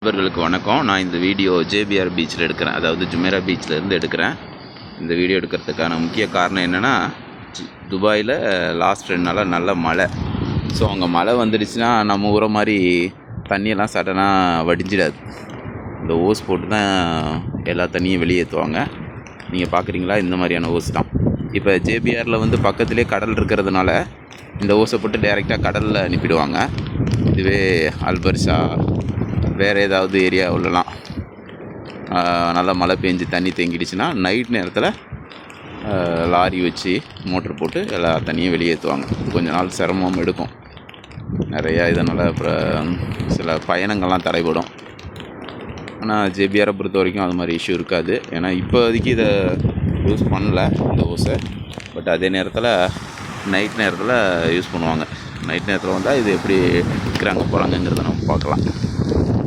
நண்பர்களுக்கு வணக்கம். நான் இந்த வீடியோ ஜேபிஆர் பீச்சில் எடுக்கிறேன், அதாவது ஜுமேரா பீச்சிலேருந்து எடுக்கிறேன். இந்த வீடியோ எடுக்கிறதுக்கான முக்கிய காரணம் என்னென்னா, துபாயில் லாஸ்ட் 2 நாளாக நல்ல மழை. ஸோ அங்கே மழை வந்துடுச்சுன்னா நம்ம ஊரை மாதிரி தண்ணியெல்லாம் சடனாக வடிஞ்சிடாது. இந்த ஓஸ் போட்டு தான் எல்லா தண்ணியும் வெளியேற்றுவாங்க. நீங்கள் பார்க்குறீங்களா, இந்த மாதிரியான ஓஸ் தான். இப்போ ஜேபிஆரில் வந்து பக்கத்துலேயே கடல் இருக்கிறதுனால இந்த ஓஸை போட்டு டைரெக்டாக கடலில் அனுப்பிடுவாங்க. இதுவே அல்பர்ஷா வேறு ஏதாவது ஏரியாவிலலாம் நல்லா மழை பெஞ்சு தண்ணி தேங்கிடுச்சுன்னா நைட் நேரத்தில் லாரி வச்சு மோட்ரு போட்டு எல்லா தண்ணியும் வெளியேற்றுவாங்க. கொஞ்ச நாள் சிரமம் எடுக்கும் நிறையா, இதனால் அப்புறம் சில பயணங்கள்லாம் தடைபடும். ஆனால் ஜேபிஆரை பொறுத்த வரைக்கும் அது மாதிரி இஷ்யூ இருக்காது. ஏன்னா இப்போதைக்கு இதை யூஸ் பண்ணல இந்த ஓஸை. பட் அதே நேரத்தில் நைட் நேரத்தில் யூஸ் பண்ணுவாங்க. நைட் நேரத்தில் வந்தால் இது எப்படி இருக்கிறாங்க போகிறாங்கங்கிறத நம்ம பார்க்கலாம்.